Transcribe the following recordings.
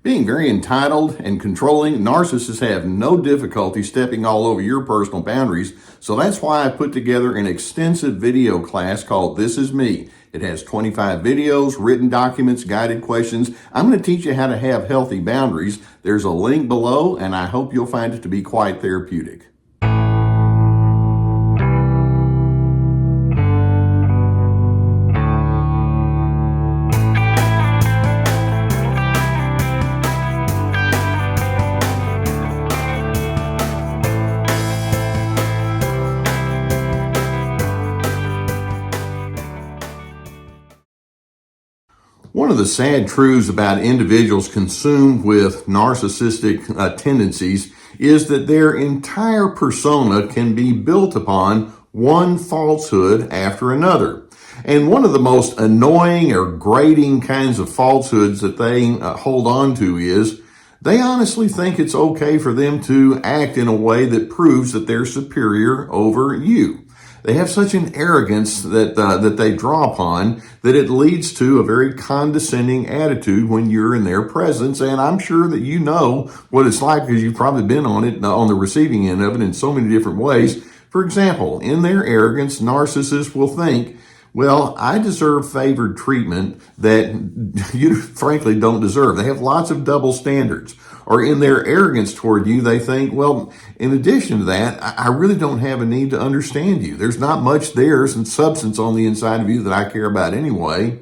Being very entitled and controlling, narcissists have no difficulty stepping all over your personal boundaries. So that's why I put together an extensive video class called This Is Me. It has 25 videos, written documents, guided questions. I'm going to teach you how to have healthy boundaries. There's a link below, and I hope you'll find it to be quite therapeutic. One of the sad truths about individuals consumed with narcissistic tendencies is that their entire persona can be built upon one falsehood after another. And one of the most annoying or grating kinds of falsehoods that they hold on to is they honestly think it's okay for them to act in a way that proves that they're superior over you. They have such an arrogance that they draw upon that it leads to a very condescending attitude when you're in their presence. And I'm sure that you know what it's like because you've probably been on the receiving end of it in so many different ways. For example, in their arrogance, narcissists will think, well, I deserve favored treatment that you frankly don't deserve. They have lots of double standards. Or in their arrogance toward you, they think, well, in addition to that, I really don't have a need to understand you. There's not much there, some substance on the inside of you that I care about anyway.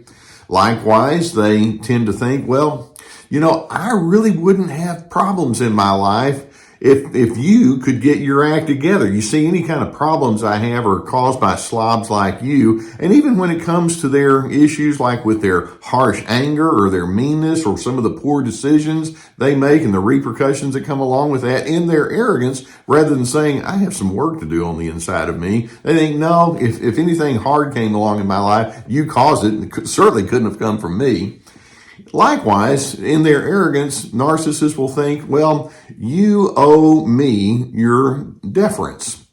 Likewise, they tend to think, well, I really wouldn't have problems in my life if you could get your act together. You see, any kind of problems I have are caused by slobs like you. And even when it comes to their issues, like with their harsh anger or their meanness or some of the poor decisions they make and the repercussions that come along with that, in their arrogance, rather than saying, I have some work to do on the inside of me, they think, no, if anything hard came along in my life, you caused it, and it certainly couldn't have come from me. Likewise, in their arrogance, narcissists will think, well, you owe me your deference.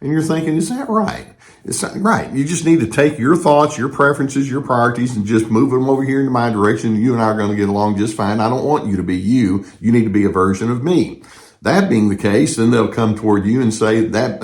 And you're thinking, is that right? It's not right. You just need to take your thoughts, your preferences, your priorities, and just move them over here into my direction. You and I are going to get along just fine. I don't want you to be you. You need to be a version of me. That being the case, then they'll come toward you and say that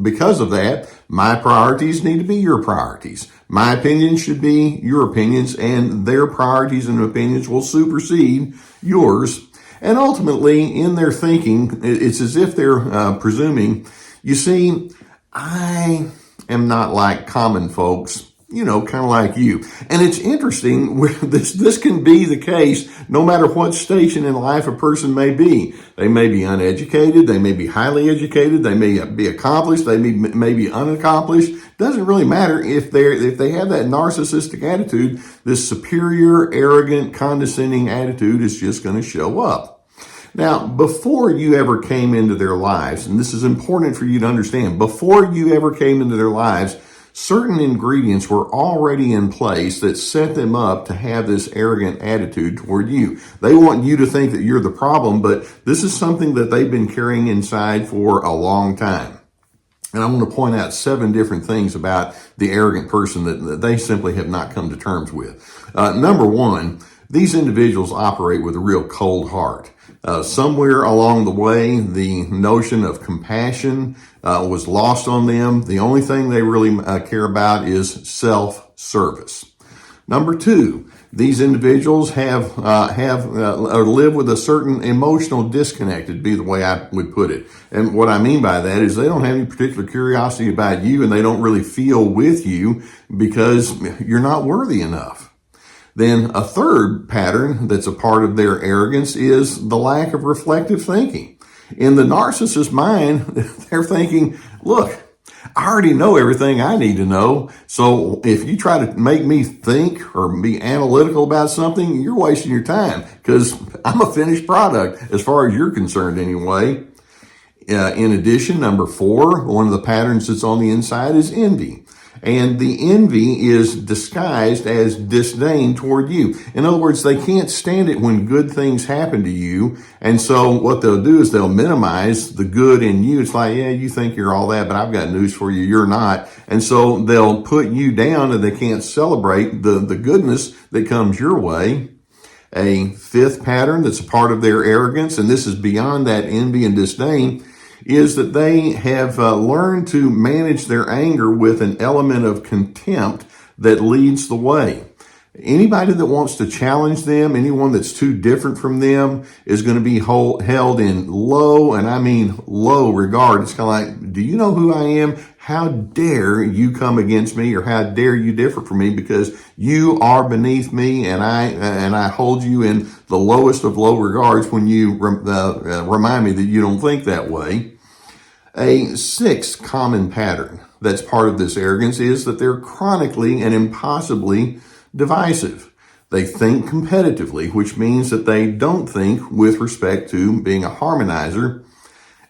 because of that, my priorities need to be your priorities. My opinions should be your opinions, and their priorities and opinions will supersede yours. And ultimately, in their thinking, it's as if they're presuming, you see, I am not like common folks, kind of like you. And it's interesting where this can be the case no matter what station in life a person may be. They may be uneducated, they may be highly educated, they may be accomplished, they may be unaccomplished. Doesn't really matter if they have that narcissistic attitude. This superior, arrogant, condescending attitude is just going to show up. Now, before you ever came into their lives, and this is important for you to understand, before you ever came into their lives, certain ingredients were already in place that set them up to have this arrogant attitude toward you. They want you to think that you're the problem, but this is something that they've been carrying inside for a long time. And I want to point out 7 different things about the arrogant person that they simply have not come to terms with. Number 1, these individuals operate with a real cold heart. Somewhere along the way, the notion of compassion was lost on them. The only thing they really care about is self-service. Number 2, these individuals have or live with a certain emotional disconnect, would be the way I would put it. And what I mean by that is they don't have any particular curiosity about you, and they don't really feel with you because you're not worthy enough. Then a third pattern that's a part of their arrogance is the lack of reflective thinking. In the narcissist's mind, they're thinking, look, I already know everything I need to know. So if you try to make me think or be analytical about something, you're wasting your time because I'm a finished product as far as you're concerned anyway. In addition, number 4, one of the patterns that's on the inside is envy. And the envy is disguised as disdain toward you. In other words, they can't stand it when good things happen to you. And so what they'll do is they'll minimize the good in you. It's like, yeah, you think you're all that, but I've got news for you. You're not. And so they'll put you down and they can't celebrate the goodness that comes your way. A fifth pattern that's a part of their arrogance, and this is beyond that envy and disdain, is that they have learned to manage their anger with an element of contempt that leads the way. Anybody that wants to challenge them, anyone that's too different from them, is going to be held in low, and I mean low regard. It's kind of like, do you know who I am? How dare you come against me, or how dare you differ from me, because you are beneath me, and I hold you in the lowest of low regards when you remind me that you don't think that way. A sixth common pattern that's part of this arrogance is that they're chronically and impossibly divisive. They think competitively, which means that they don't think with respect to being a harmonizer.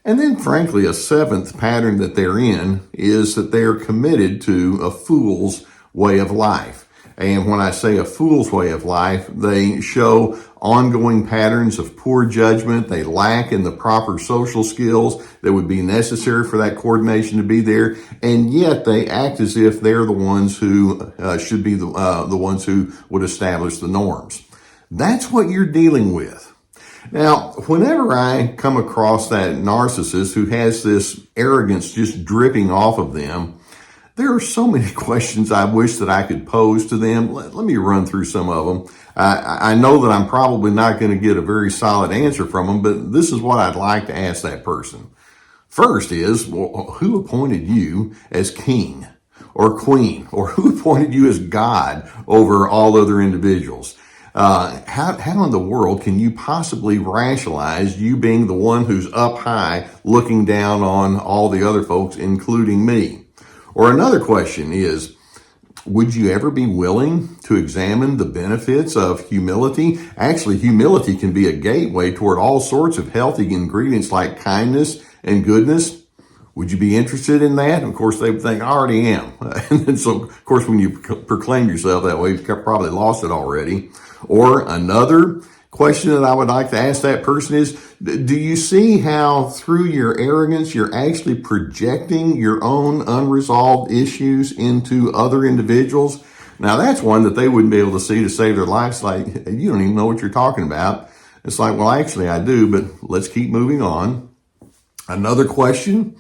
And then, frankly, a seventh pattern that they're in is that they're committed to a fool's way of life. And when I say a fool's way of life, they show ongoing patterns of poor judgment. They lack in the proper social skills that would be necessary for that coordination to be there. And yet they act as if they're the ones who should be the ones who would establish the norms. That's what you're dealing with. Now, whenever I come across that narcissist who has this arrogance just dripping off of them, there are so many questions I wish that I could pose to them. Let me run through some of them. I know that I'm probably not going to get a very solid answer from them, but this is what I'd like to ask that person. First is, well, who appointed you as king or queen, or who appointed you as God over all other individuals? How in the world can you possibly rationalize you being the one who's up high looking down on all the other folks, including me? Or another question is, would you ever be willing to examine the benefits of humility? Actually, humility can be a gateway toward all sorts of healthy ingredients like kindness and goodness. Would you be interested in that? Of course, they would think, I already am. And then so, of course, when you proclaim yourself that way, you've probably lost it already. Or another question that I would like to ask that person is, do you see how through your arrogance, you're actually projecting your own unresolved issues into other individuals? Now, that's one that they wouldn't be able to see to save their lives. Like, you don't even know what you're talking about. It's like, well, actually, I do, but let's keep moving on. Another question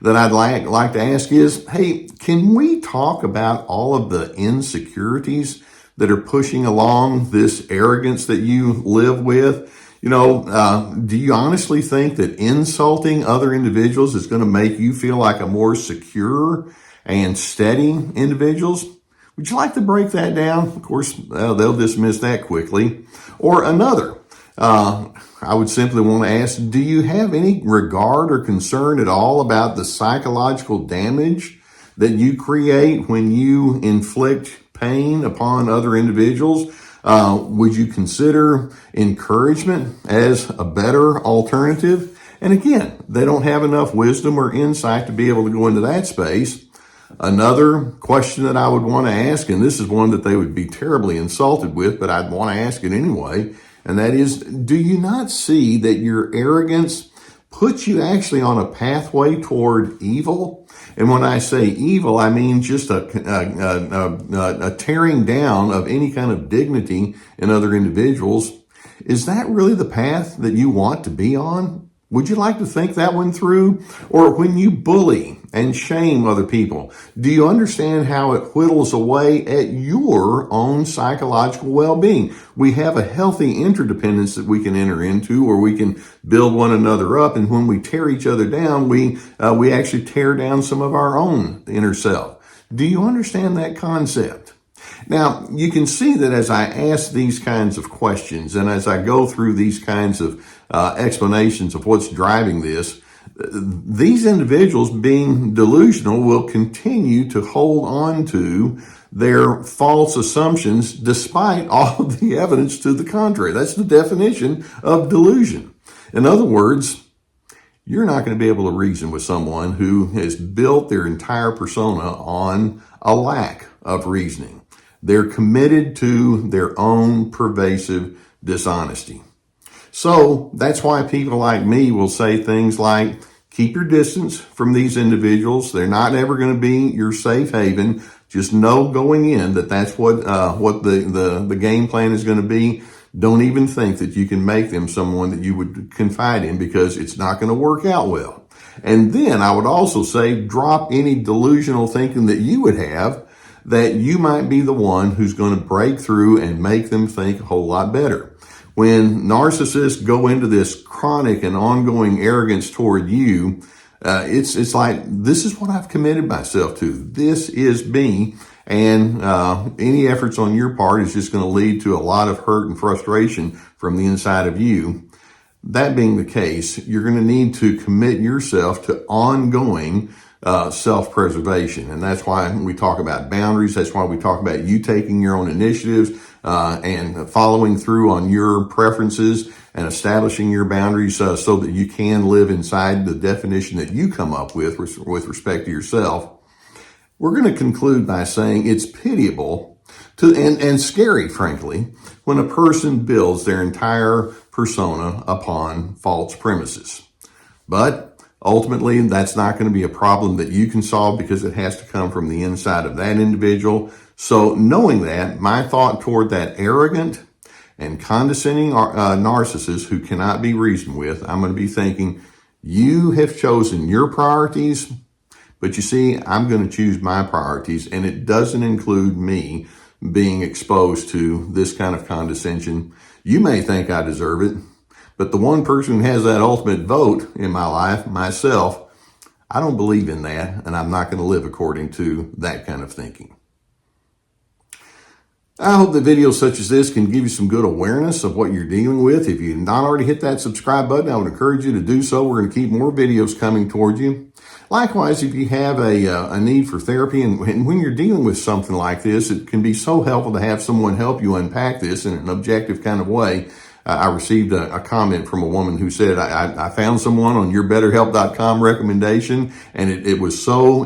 that I'd like to ask is, hey, can we talk about all of the insecurities that are pushing along this arrogance that you live with? You know, do you honestly think that insulting other individuals is going to make you feel like a more secure and steady individuals? Would you like to break that down? Of course, they'll dismiss that quickly. Or another, I would simply want to ask, do you have any regard or concern at all about the psychological damage that you create when you inflict pain upon other individuals? Would you consider encouragement as a better alternative? And again, they don't have enough wisdom or insight to be able to go into that space. Another question that I would want to ask, and this is one that they would be terribly insulted with, but I'd want to ask it anyway, and that is, do you not see that your arrogance puts you actually on a pathway toward evil? And when I say evil, I mean just a tearing down of any kind of dignity in other individuals. Is that really the path that you want to be on? Would you like to think that one through? Or when you bully and shame other people, do you understand how it whittles away at your own psychological well-being? We have a healthy interdependence that we can enter into, or we can build one another up. And when we tear each other down, we actually tear down some of our own inner self. Do you understand that concept? Now, you can see that as I ask these kinds of questions and as I go through these kinds of explanations of what's driving this, these individuals, being delusional, will continue to hold on to their false assumptions despite all of the evidence to the contrary. That's the definition of delusion. In other words, you're not going to be able to reason with someone who has built their entire persona on a lack of reasoning. They're committed to their own pervasive dishonesty. So that's why people like me will say things like, keep your distance from these individuals. They're not ever going to be your safe haven. Just know going in that that's what the game plan is going to be. Don't even think that you can make them someone that you would confide in, because it's not going to work out well. And then I would also say, drop any delusional thinking that you would have that you might be the one who's going to break through and make them think a whole lot better. When narcissists go into this chronic and ongoing arrogance toward you, it's like, this is what I've committed myself to. This is me. And any efforts on your part is just going to lead to a lot of hurt and frustration from the inside of you. That being the case, you're going to need to commit yourself to ongoing self-preservation. And that's why we talk about boundaries. That's why we talk about you taking your own initiatives and following through on your preferences and establishing your boundaries so that you can live inside the definition that you come up with respect to yourself. We're going to conclude by saying it's pitiable and scary, frankly, when a person builds their entire persona upon false premises. But ultimately, that's not going to be a problem that you can solve, because it has to come from the inside of that individual. So knowing that, my thought toward that arrogant and condescending narcissist who cannot be reasoned with, I'm going to be thinking, you have chosen your priorities. But you see, I'm going to choose my priorities, and it doesn't include me being exposed to this kind of condescension. You may think I deserve it, but the one person who has that ultimate vote in my life, myself, I don't believe in that, and I'm not going to live according to that kind of thinking. I hope that videos such as this can give you some good awareness of what you're dealing with. If you've not already hit that subscribe button, I would encourage you to do so. We're going to keep more videos coming toward you. Likewise, if you have a need for therapy, and when you're dealing with something like this, it can be so helpful to have someone help you unpack this in an objective kind of way. I received a comment from a woman who said, I found someone on your BetterHelp.com recommendation, and it was so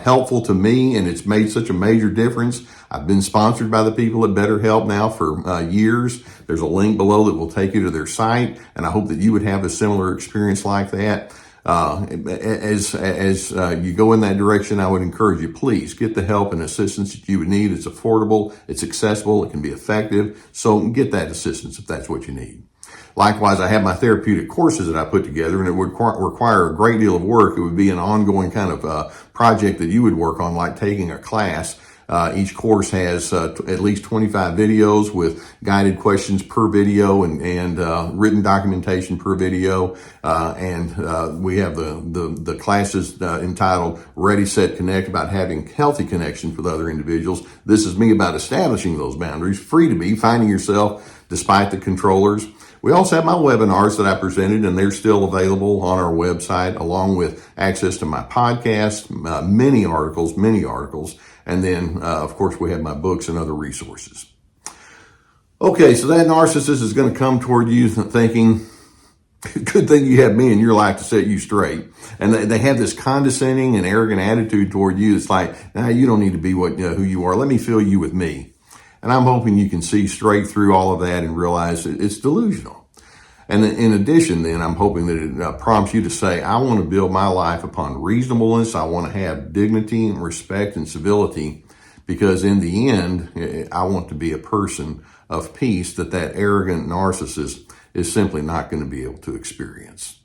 helpful to me, and it's made such a major difference. I've been sponsored by the people at BetterHelp now for years. There's a link below that will take you to their site, and I hope that you would have a similar experience like that. As you go in that direction, I would encourage you, please get the help and assistance that you would need. It's affordable, it's accessible, it can be effective. So get that assistance if that's what you need. Likewise, I have my therapeutic courses that I put together, and it would require a great deal of work. It would be an ongoing kind of project that you would work on, like taking a class. Each course has at least 25 videos with guided questions per video and written documentation per video. And we have the classes entitled Ready, Set, Connect, about having healthy connections with other individuals. This is me about establishing those boundaries, free to be, finding yourself despite the controllers. We also have my webinars that I presented, and they're still available on our website, along with access to my podcast, many articles. And then, of course, we have my books and other resources. Okay, so that narcissist is going to come toward you thinking, good thing you have me in your life to set you straight. And they have this condescending and arrogant attitude toward you. It's like, nah, you don't need to be who you are. Let me fill you with me. And I'm hoping you can see straight through all of that and realize it's delusional. And in addition, then, I'm hoping that it prompts you to say, I want to build my life upon reasonableness. I want to have dignity and respect and civility, because in the end, I want to be a person of peace that arrogant narcissist is simply not going to be able to experience.